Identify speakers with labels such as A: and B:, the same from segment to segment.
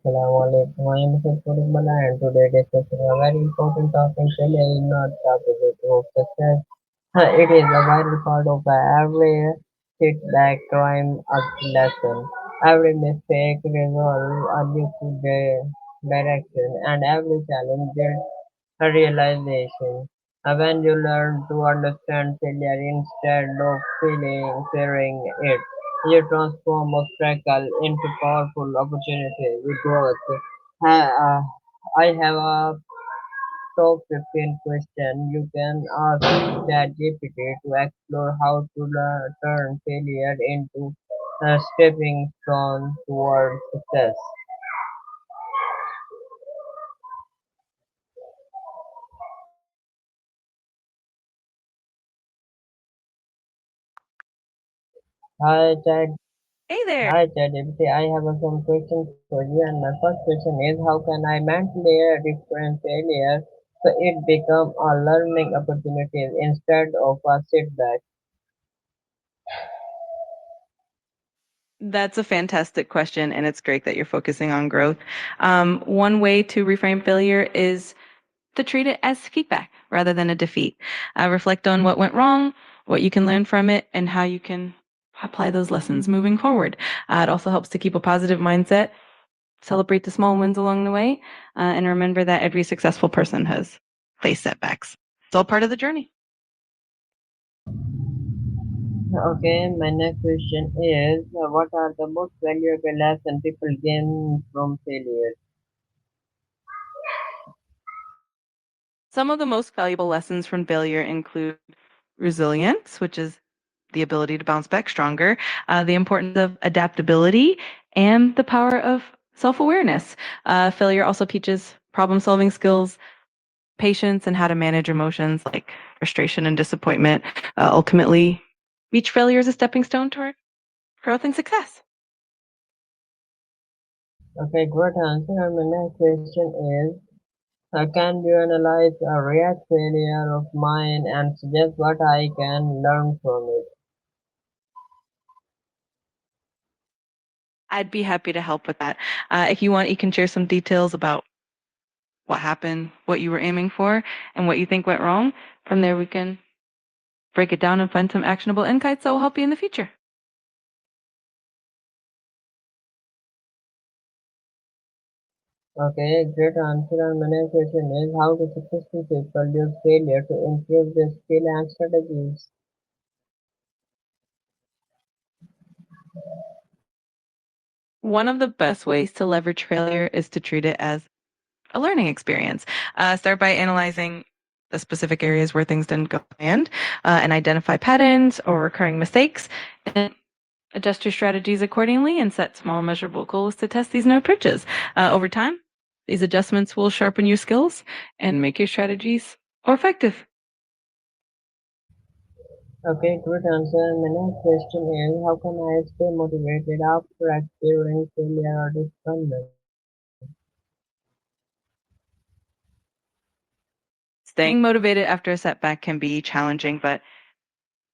A: Assalamu alaikum. I am Mr. Bala and today discussing a very important topic. Failure is not the opposite of success. It is a vital part of every setback, crime, a lesson. Every mistake resolve a new direction, and every challenge builds a realization. When you learn to understand failure instead of fearing it, you transform obstacle into powerful opportunity with growth. Uh, uh, I have a top 15 question you can ask ChatGPT to explore how to turn failure into a stepping stone towards success. Hi, Chat.
B: Hey there.
A: Hi, ChatGPT. I have some questions for you, and my first question is, how can I mentally reframe failure so it become a learning opportunity instead of a setback?
B: That's a fantastic question, and it's great that you're focusing on growth. One way to reframe failure is to treat it as feedback rather than a defeat. Reflect on what went wrong, what you can learn from it, and how you can apply those lessons moving forward. It also helps to keep a positive mindset, celebrate the small wins along the way, and remember that every successful person has faced setbacks. It's all part of the journey.
A: Okay, my next question is, what are the most valuable lessons people gain from failure?
B: Some of the most valuable lessons from failure include resilience, which is the ability to bounce back stronger, the importance of adaptability, and the power of self awareness. Failure also teaches problem solving skills, patience, and how to manage emotions like frustration and disappointment. Ultimately, each failure is a stepping stone toward growth and success.
A: Okay, great answer. And my next question is, can you analyze a react failure of mine and suggest what I can learn from it?
B: I'd be happy to help with that. If you want, you can share some details about what happened, what you were aiming for, and what you think went wrong. From there, we can break it down and find some actionable insights that will help you in the future.
A: Okay, great answer. And my next question is, how do successful people use failure to improve their skill and strategies?
B: One of the best ways to leverage failure is to treat it as a learning experience. Start by analyzing the specific areas where things didn't go planned and identify patterns or recurring mistakes. And adjust your strategies accordingly and set small, measurable goals to test these new approaches. Over time, these adjustments will sharpen your skills and make your strategies more effective.
A: Okay, good answer. And my next question is, how can I stay motivated after experiencing failure or disappointment?
B: Staying motivated after a setback can be challenging, but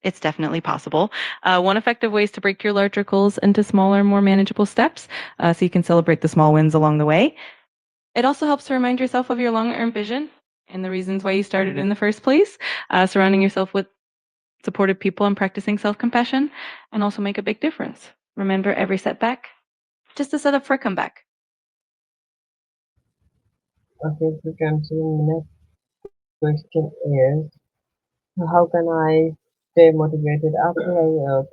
B: it's definitely possible. One effective way is to break your larger goals into smaller, more manageable steps so you can celebrate the small wins along the way. It also helps to remind yourself of your long term vision and the reasons why you started in the first place. Surrounding yourself with supportive people and practicing self compassion and also make a big difference. Remember every setback, just a setup for a comeback.
A: Okay, good answer. My next question is, how can I stay motivated after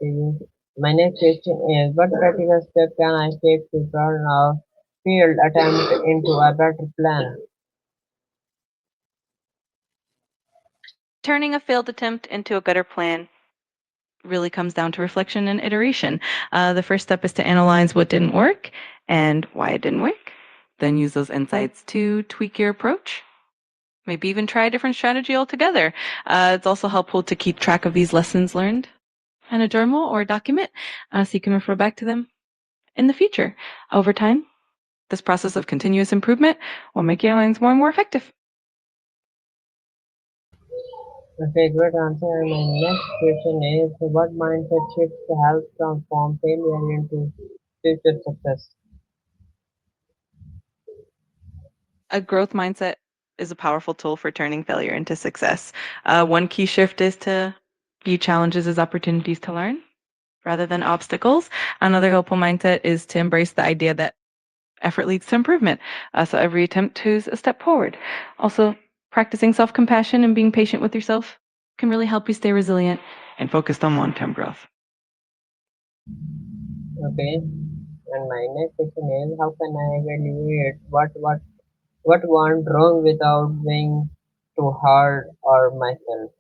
A: my next question is, what practical step can I take to turn a failed attempt into a better plan?
B: Turning a failed attempt into a better plan really comes down to reflection and iteration. The first step is to analyze what didn't work and why it didn't work. Then use those insights to tweak your approach. Maybe even try a different strategy altogether. It's also helpful to keep track of these lessons learned in a journal or a document so you can refer back to them in the future. Over time, this process of continuous improvement will make your lines more and more effective.
A: Okay, great answer. And my next question is, what mindset shifts help transform failure into future success?
B: A growth mindset is a powerful tool for turning failure into success. One key shift is to view challenges as opportunities to learn rather than obstacles. Another helpful mindset is to embrace the idea that effort leads to improvement. So every attempt is a step forward. Also, practicing self compassion and being patient with yourself can really help you stay resilient and focused on long term growth.
A: Okay, and my next question is how can I evaluate what went wrong without being too hard on myself?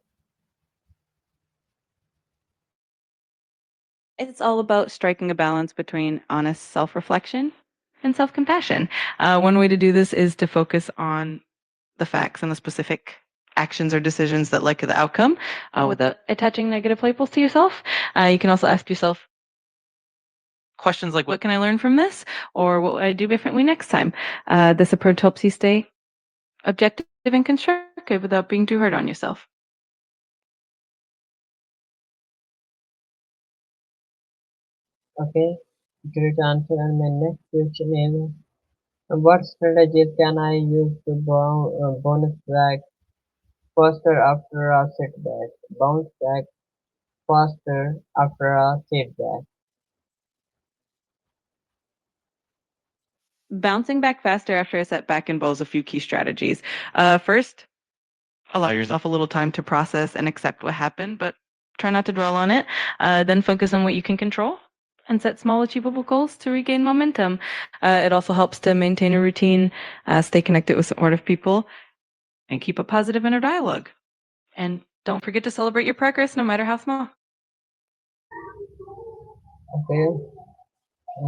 B: It's all about striking a balance between honest self reflection and self compassion. One way to do this is to focus on the facts and the specific actions or decisions that led to the outcome without attaching negative labels to yourself. You can also ask yourself questions like, what can I learn from this? Or what would I do differently next time? This approach helps you stay objective and constructive without being too hard on yourself.
A: Okay, great answer. And my next question is what strategies can I use to bounce back faster after a setback? Bounce back faster after a setback.
B: Bouncing back faster after a setback involves a few key strategies. First, allow yourself a little time to process and accept what happened, but try not to dwell on it. Then focus on what you can control and set small, achievable goals to regain momentum. It also helps to maintain a routine, stay connected with supportive people, and keep a positive inner dialogue. And don't forget to celebrate your progress, no matter how small.
A: Okay,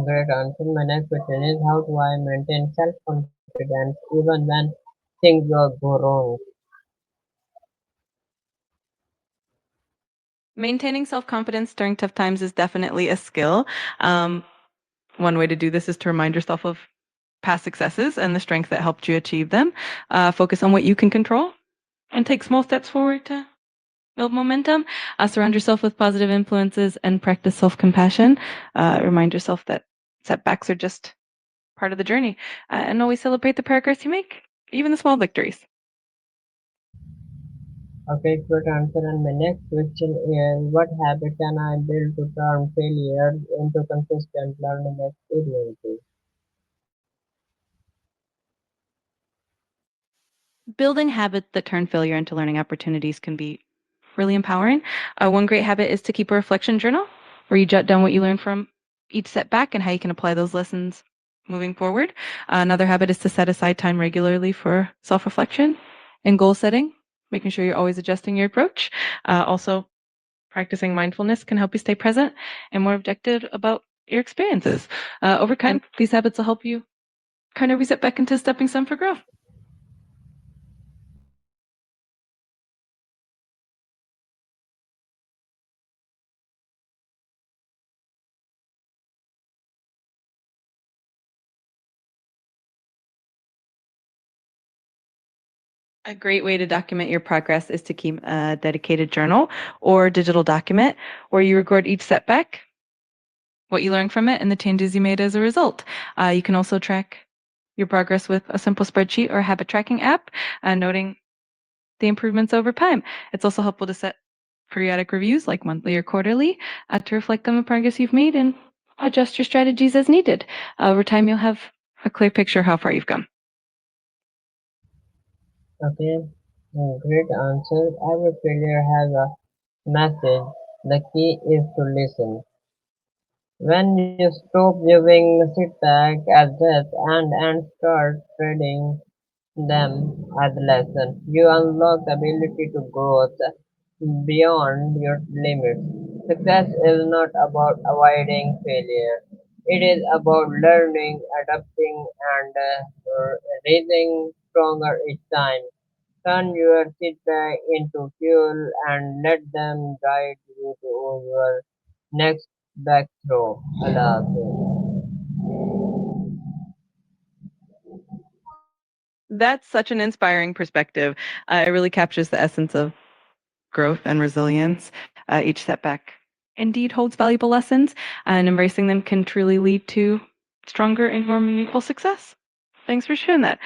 A: great answer. My next question is how do I maintain self-confidence even when things go wrong?
B: Maintaining self confidence during tough times is definitely a skill. Um, One way to do this is to remind yourself of past successes and the strength that helped you achieve them. Focus on what you can control and take small steps forward to build momentum. Surround yourself with positive influences and practice self compassion. Remind yourself that setbacks are just part of the journey and always celebrate the progress you make, even the small victories.
A: Okay, good answer. And my next question is what habit can I build to turn failures into consistent learning experiences?
B: Building habits that turn failure into learning opportunities can be really empowering. One great habit is to keep a reflection journal where you jot down what you learned from each setback and how you can apply those lessons moving forward. Another habit is to set aside time regularly for self reflection and goal setting, making sure you're always adjusting your approach. Also, practicing mindfulness can help you stay present and more objective about your experiences. Over time, these habits will help you kind of reset back into a stepping stone for growth. A great way to document your progress is to keep a dedicated journal or digital document where you record each setback, what you learned from it, and the changes you made as a result. You can also track your progress with a simple spreadsheet or habit tracking app, noting the improvements over time. It's also helpful to set periodic reviews like monthly or quarterly to reflect on the progress you've made and adjust your strategies as needed. Over time, you'll have a clear picture of how far you've come.
A: Okay, great answer. Every failure has a message. The key is to listen. When you stop viewing setback as death and start treating them as lessons, you unlock the ability to grow beyond your limits. Success is not about avoiding failure. It is about learning, adapting, and rising stronger each time. Turn your setback into fuel and let them guide you to your next breakthrough. Allah Hafiz.
B: That's such an inspiring perspective. It really captures the essence of growth and resilience. Each setback indeed holds valuable lessons, and embracing them can truly lead to stronger and more meaningful success. Thanks for sharing that.